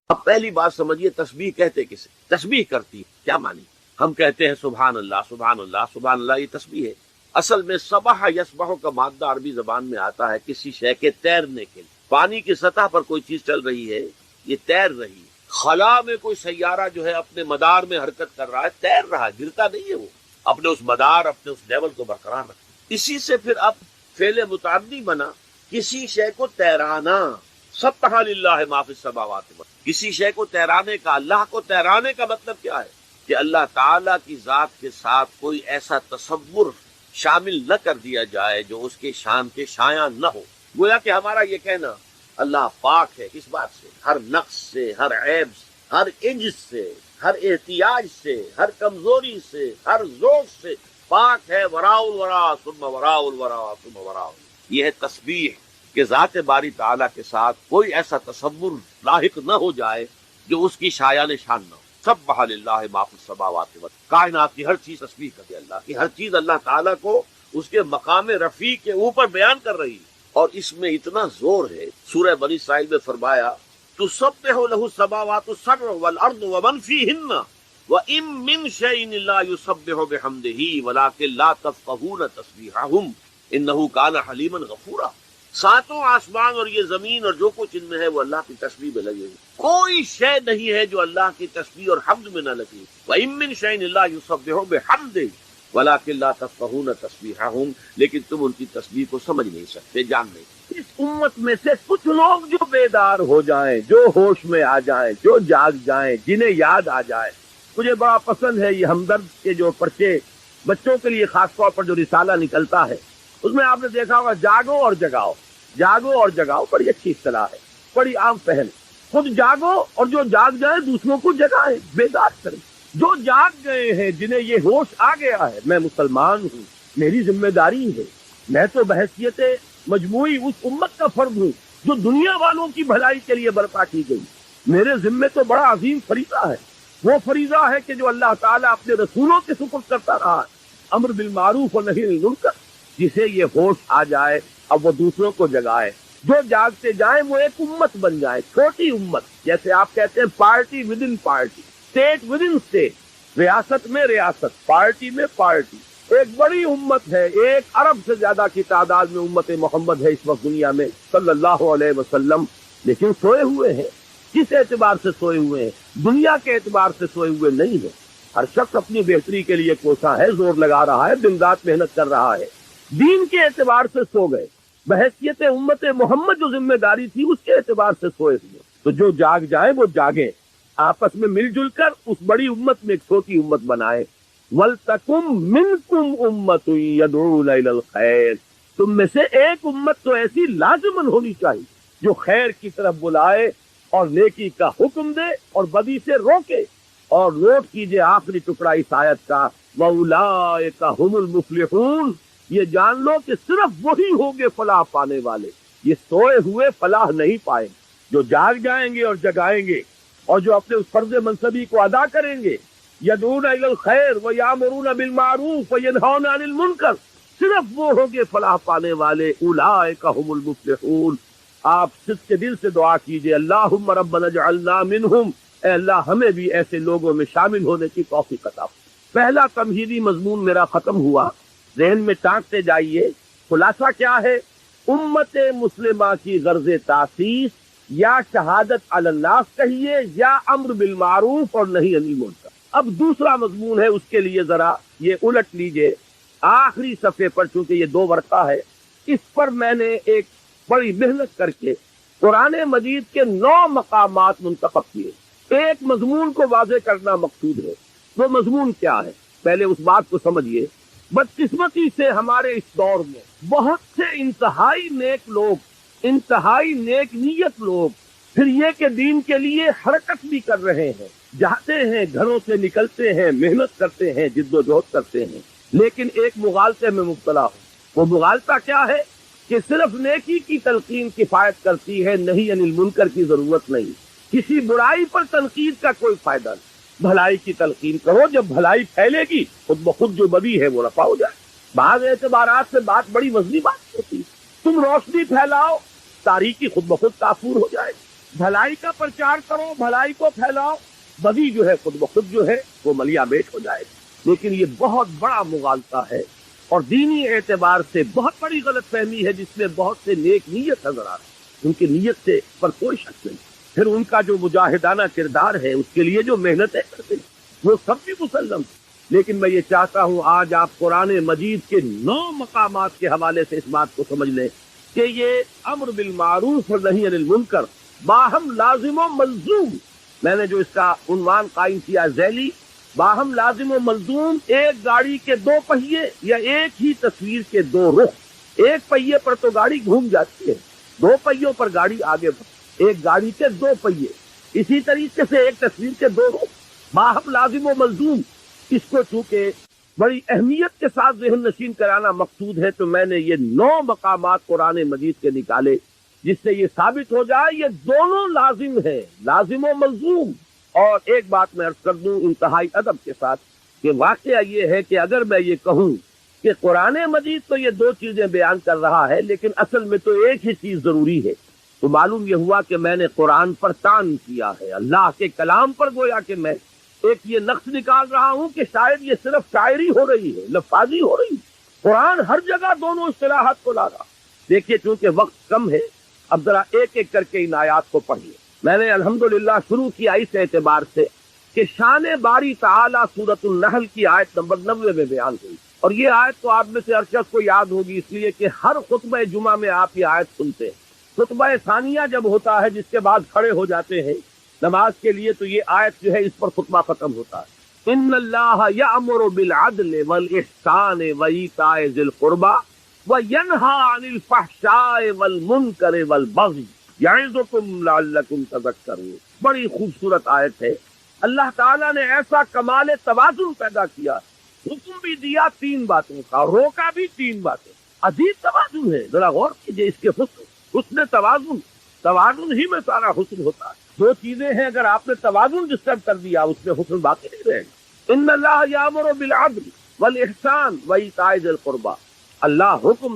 اب پہلی بات سمجھیے، تسبیح کہتے کسے؟ تسبیح کرتی کیا معنی؟ ہم کہتے ہیں سبحان اللہ سبحان اللہ سبحان اللہ، یہ تسبیح ہے۔ اصل میں سبح یسبح کا مادہ عربی زبان میں آتا ہے کسی شے کے تیرنے کے لیے۔ پانی کی سطح پر کوئی چیز چل رہی ہے، یہ تیر رہی ہے۔ خلا میں کوئی سیارہ جو ہے اپنے مدار میں حرکت کر رہا ہے، تیر رہا ہے، گرتا نہیں ہے، وہ اپنے اس مدار، اپنے اس لیول کو برقرار رکھتا۔ اسی سے پھر اب فعل متعدی بنا، کسی شے کو تیرانا۔ سبح للہ ما فی السماوات والارض، کسی شے کو تیرانے کا، اللہ کو تیرانے کا مطلب کیا ہے؟ کہ اللہ تعالیٰ کی ذات کے ساتھ کوئی ایسا تصور شامل نہ کر دیا جائے جو اس کے شان کے شایان نہ ہو۔ گویا کہ ہمارا یہ کہنا اللہ پاک ہے، کس بات سے؟ ہر نقص سے، ہر عیب سے، ہر عجز سے، ہر احتیاج سے، ہر کمزوری سے، ہر ذوق سے پاک ہے۔ وراء الورا ثم وراء الورا ثم وراء، یہ ہے تسبیح کہ ذات باری تعالیٰ کے ساتھ کوئی ایسا تصور لاحق نہ ہو جائے جو اس کی شایان شان نہ ہو۔ سبح للہ ما فی السماوات والارض، کائنات کی ہر چیز تسبیح کرتی ہے اللہ کی، ہر چیز اللہ تعالیٰ کو اس کے مقام رفیع کے اوپر بیان کر رہی ہے۔ اور اس میں اتنا زور ہے، سورہ بنی اسرائیل میں فرمایا تسبح لہ السماوات السبع والارض ومن فیہن وَإِن مِّن شَيْءٍ إِلَّا يُسَبِّحُ بِحَمْدِهِ وَلَٰكِن لَّا تَفْقَهُونَ تَسْبِيحَهُمْ إِنَّهُ كَانَ حَلِيمًا غَفُورًا۔ ساتوں آسمان اور یہ زمین اور جو کچھ ان میں ہے وہ اللہ کی تسبیح میں لگے ہوئے، کوئی شے نہیں ہے جو اللہ کی تسبیح اور حمد میں نہ لگے۔ وَإِن مِّن شَيْءٍ إِلَّا يُسَبِّحُ بِحَمْدِهِ وَلَٰكِن لَّا تَفْقَهُونَ تَسْبِيحَهُمْ، لیکن تم ان کی تسبیح کو سمجھ نہیں سکتے، جان نہیں سکتے۔ اس امت میں سے کچھ لوگ جو بیدار ہو جائیں، جو ہوش میں آ جائیں، جو جاگ جائیں، جنہیں یاد آ جائے۔ مجھے بڑا پسند ہے یہ ہمدرد کے جو پرچے بچوں کے لیے خاص طور پر جو رسالہ نکلتا ہے، اس میں آپ نے دیکھا ہوگا جاگو اور جگاؤ، جاگو اور جگاؤ، بڑی اچھی اصطلاح ہے، بڑی عام پہل۔ خود جاگو اور جو جاگ جائے دوسروں کو جگائیں، بیدار کریں۔ جو جاگ گئے ہیں، جنہیں یہ ہوش آ گیا ہے میں مسلمان ہوں، میری ذمہ داری ہے، میں تو بحیثیت مجموعی اس امت کا فرد ہوں جو دنیا والوں کی بھلائی کے لیے برپا کی گئی، میرے ذمے تو بڑا عظیم فریضہ ہے۔ وہ فریضہ ہے کہ جو اللہ تعالیٰ اپنے رسولوں کے سپرد کرتا رہا ہے، امر بالمعروف اور نہی عن المنکر۔ جسے یہ ہوش آ جائے اب وہ دوسروں کو جگائے، جو جاگتے جائیں وہ ایک امت بن جائے، چھوٹی امت، جیسے آپ کہتے ہیں party with in party, state with in state, ریاست میں ریاست، پارٹی میں پارٹی، ایک بڑی امت ہے۔ 1 ارب سے زیادہ کی تعداد میں امت محمد ہے اس وقت دنیا میں صلی اللہ علیہ وسلم، لیکن سوئے ہوئے ہیں۔ کس اعتبار سے سوئے ہوئے ہیں؟ دنیا کے اعتبار سے سوئے ہوئے نہیں ہیں۔ ہر شخص اپنی بہتری کے لیے کوشاں ہے، زور لگا رہا ہے، دن رات محنت کر رہا ہے۔ دین کے اعتبار سے سو گئے، بحیثیت امت محمد جو ذمہ داری تھی اس کے اعتبار سے سوئے ہوئے۔ تو جو جاگ جائیں وہ جاگیں، آپس میں مل جل کر اس بڑی امت میں ایک چھوٹی امت بنائے۔ وَلْتَكُن مِّنكُمْ أُمَّةٌ يَدْعُونَ إِلَى الْخَيْرِ، تم میں سے ایک امت تو ایسی لازماً ہونی چاہیے جو خیر کی طرف بلائے اور نیکی کا حکم دے اور بدی سے روکے۔ اور نوٹ کیجئے آخری ٹکڑا اس آیت کا، وَأُولَٰئِكَ هُمُ الْمُفْلِحُونَ، یہ جان لو کہ صرف وہی ہوں گے فلاح پانے والے، یہ سوئے ہوئے فلاح نہیں پائیں۔ جو جاگ جائیں گے اور جگائیں گے اور جو اپنے اس فرض منصبی کو ادا کریں گے، یدعون الی الخیر ویامرون بالمعروف وینہون عن المنکر، صرف وہ ہوں گے فلاح پانے والے۔ اولئک هم المفلحون۔ آپ صدق کے دل سے دعا کیجئے، اللہم ربنا اجعلنا منہم، اے اللہ ہمیں بھی ایسے لوگوں میں شامل ہونے کی توفیق عطا۔ پہلا تمہیدی مضمون میرا ختم ہوا، ذہن میں ٹانکتے جائیے۔ خلاصہ کیا ہے؟ امت مسلمہ کی غرض تاسیس یا شہادت علی الناس کہیے یا امر بالمعروف اور نہی عن المنکر۔ اب دوسرا مضمون ہے، اس کے لیے ذرا یہ الٹ لیجئے آخری صفحے پر، چونکہ یہ 2 ورقہ ہے، اس پر میں نے ایک بڑی محنت کر کے قرآن مجید کے 9 مقامات منتخب کیے۔ ایک مضمون کو واضح کرنا مقصود ہے۔ وہ مضمون کیا ہے؟ پہلے اس بات کو سمجھیے۔ بدقسمتی سے ہمارے اس دور میں بہت سے انتہائی نیک لوگ، انتہائی نیک نیت لوگ، پھر یہ کہ دین کے لیے حرکت بھی کر رہے ہیں، جاتے ہیں، گھروں سے نکلتے ہیں، محنت کرتے ہیں، جد و جہد کرتے ہیں، لیکن ایک مغالطے میں مبتلا ہو۔ وہ مغالطہ کیا ہے؟ کہ صرف نیکی کی تلقین کفایت کرتی ہے، نہیں عن المنکر کی ضرورت نہیں۔ کسی برائی پر تنقید کا کوئی فائدہ نہیں، بھلائی کی تلقین کرو، جب بھلائی پھیلے گی خود بخود جو بدی ہے وہ رفع ہو جائے۔ بعض اعتبارات سے بات بڑی وزنی بات ہوتی ہے، تم روشنی پھیلاؤ، تاریکی خود بخود کافور ہو جائے۔ بھلائی کا پرچار کرو، بھلائی کو پھیلاؤ، بدی جو ہے خود بخود جو ہے وہ ملیا بیٹ ہو جائے گی۔ لیکن یہ بہت بڑا مغالطہ ہے اور دینی اعتبار سے بہت بڑی غلط فہمی ہے، جس میں بہت سے نیک نیت نظر آ رہے ہیں، ان کی نیت سے پر کوئی شک نہیں۔ پھر ان کا جو مجاہدانہ کردار ہے، اس کے لیے جو محنتیں کرتے ہیں، وہ سب بھی مسلم ہیں۔ لیکن میں یہ چاہتا ہوں آج آپ قرآن مجید کے 9 مقامات کے حوالے سے اس بات کو سمجھ لیں کہ یہ امر بالمعروف اور نہی عن المنکر باہم لازم و ملزوم، میں نے جو اس کا عنوان قائم کیا ذیلی، باہم لازم و ملزوم، ایک گاڑی کے 2 پہیے یا ایک ہی تصویر کے 2 رخ۔ ایک پہیے پر تو گاڑی گھوم جاتی ہے، 2 پہیوں پر گاڑی آگے بڑھتی، ایک گاڑی کے 2 پہیے، اسی طریقے سے ایک تصویر کے 2 رخ، باہم لازم و ملزوم۔ اس کو چونکہ بڑی اہمیت کے ساتھ ذہن نشین کرانا مقصود ہے، تو میں نے یہ 9 مقامات قرآن مجید کے نکالے، جس سے یہ ثابت ہو جائے یہ دونوں لازم ہے، لازم و ملزوم۔ اور ایک بات میں عرض کر دوں انتہائی ادب کے ساتھ کہ واقعہ یہ ہے کہ اگر میں یہ کہوں کہ قرآن مجید تو یہ 2 چیزیں بیان کر رہا ہے، لیکن اصل میں تو ایک ہی چیز ضروری ہے، تو معلوم یہ ہوا کہ میں نے قرآن پر طعن کیا ہے، اللہ کے کلام پر گویا کہ میں ایک یہ نقص نکال رہا ہوں کہ شاید یہ صرف شاعری ہو رہی ہے، لفاظی ہو رہی ہے۔ قرآن ہر جگہ دونوں اصطلاحات کو لا رہا۔ دیکھیے چونکہ وقت کم ہے، اب ذرا ایک ایک کر کے ان آیات کو پڑھیے۔ میں نے الحمدللہ شروع کیا اس اعتبار سے کہ شان باری تعالی سورۃ النحل کی آیت نمبر 90 میں بیان ہوئی، اور یہ آیت تو آپ میں سے ہر شخص کو یاد ہوگی، اس لیے کہ ہر خطبہ جمعہ میں آپ یہ آیت سنتے ہیں۔ خطبہ ثانیہ جب ہوتا ہے، جس کے بعد کھڑے ہو جاتے ہیں نماز کے لیے، تو یہ آیت جو ہے اس پر خطبہ ختم ہوتا ہے۔ ان اللہ یأمر بالعدل والاحسان وایتاء ذی القربى وینہی عن الفحشاء والمنکر والبغی یعظکم لعلکم تذکرون۔ بڑی خوبصورت آیت ہے۔ اللہ تعالیٰ نے ایسا کمال توازن پیدا کیا، حکم بھی دیا 3 باتوں کا، روکا بھی 3 باتیں۔ عجیب توازن ہے، ذرا غور کیجئے اس کے حسن توازن ہی میں سارا حسن ہوتا ہے۔ 2 چیزیں ہیں، اگر آپ نے توازن ڈسٹرب کر دیا اس میں حسن باقی نہیں رہے گا۔ ان اللہ یامر بالعدل والاحسان وایتاء ذی القربى، اللہ حکم